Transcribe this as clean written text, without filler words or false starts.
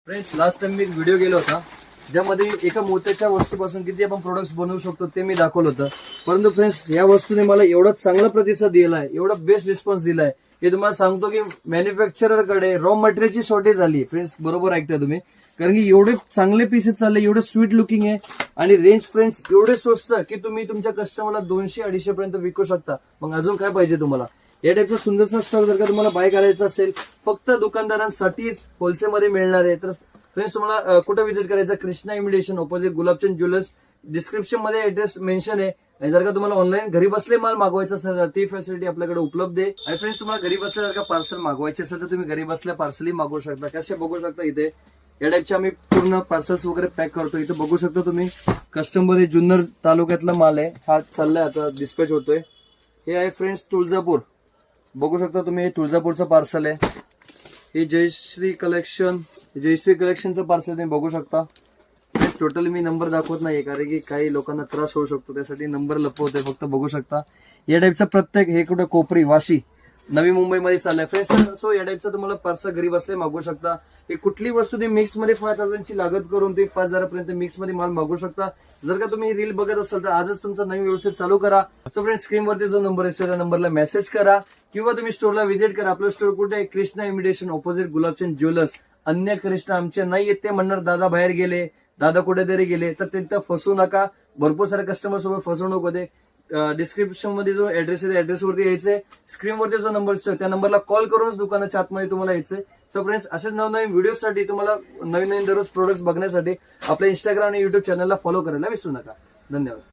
Friends, last time मी एक video केला होता ज्यामध्ये एका मोत्याच्या वस्तूपासून किती आपण प्रोडक्ट्स बनवू शकतो ते मी दाखवलं होतं. परंतु फ्रेंड्स, या वस्तूने मला एवढा चांगला प्रतिसाद दिलाय, एवढा बेस्ट रिस्पॉन्स दिलाय की तुम्हाला सांगतो की मॅन्युफॅक्चरर कडे रॉ मटेरियलची शॉर्टेज आली. फ्रेंड्स, बरोबर ऐकताय तुम्ही, कारण की एवढे चांगले पीसेस चालले, एवढे स्वीट लुकिंग आहे आणि रेंज फ्रेंड्स एवढे स्वस्त की तुम्ही तुमच्या कस्टमरला 200-250 पर्यंत विकू शकता. मग अजून काय पाहिजे तुम्हाला? या टाईपचा सुंदरसा स्टॉक जर का तुम्हाला बाय करायचा असेल, फक्त दुकानदारांसाठीच होलसेल मध्ये मिळणार आहे. तर फ्रेंड्स, तुम्हाला कुठे व्हिजिट करायचं? Krishna imitation opposite Gulabchand jewellers. Description मध्ये ऍड्रेस मेन्शन आहे. आणि जर का तुम्हाला ऑनलाईन घरी बसले माल मागवायचा असेल तर ती फॅसिलिटी आपल्याकडे उपलब्ध आहे. आणि फ्रेंड्स, तुम्हाला घरी बसल्या जर का पार्सल मागवायचे असेल तर तुम्ही घरी बसल्या पार्सलही मागवू शकता. कसे बघू शकता इथे या टाईपचे आम्ही पूर्ण पार्सल्स वगैरे पॅक करतो. इथे बघू शकता तुम्ही, कस्टमर हे जुन्नर तालुक्यातला माल आहे. हा चाललाय आता, डिस्पॅच होतोय. हे आहे फ्रेंड्स तुळजापूर. बघू शकता तुम्ही, हे तुळजापूरचं पार्सल आहे. हे जयश्री कलेक्शनचं पार्सल तुम्ही बघू शकता. टोटल मी नंबर दाखवत नाहीये कारण की काही लोकांना त्रास होऊ शकतो, त्यासाठी नंबर लपवतोय. फक्त बघू शकता या टाईपचा प्रत्येक, हे कुठे कोपरी वाशी नवी मुंबईमध्ये चाललाय फ्रेंड्स. सो या टाईपचा तुम्हाला पार्सल घरी बसले मागवू शकता. हे कुठली वस्तू तुम्ही मिक्स मध्ये 5,000 ची लागत करून ते 5,000 पर्यंत मिक्स मध्ये माल मागवू शकता. जर का तुम्ही रील बघत असाल तर आजच तुमचा नवीन व्यवसाय चालू करा. सो फ्रेंड्स, स्क्रीनवरती जो नंबर आहे त्या नंबरला मेसेज करा किंवा तुम्ही स्टोरला व्हिजिट करा. आपलं स्टोर कुठे आहे? Krishna imitation opposite Gulabchand jewellers. अन्य कृष्णा आमचे नाही येत ते म्हणणार दादा बाहेर गेले, दादा कुठेतरी गेले, तर तिथं फसू नका. भरपूर सारे कस्टमर सोबत फसवणूक होते. डिस्क्रिप्शन मध्ये जो ऍड्रेस आहे त्या ऍड्रेसवरती यायचंय. स्क्रीनवरती जो नंबर असतो त्या नंबरला कॉल करूनच दुकानाच्या आतमध्ये तुम्हाला यायचंय. सो फ्रेंड्स, असेच नवनवीन व्हिडिओसाठी, तुम्हाला नवीन नवीन दररोज प्रोडक्ट्स बघण्यासाठी आपल्या इंस्टाग्राम आणि युट्यूब चॅनलला फॉलो करायला विसरू नका. धन्यवाद.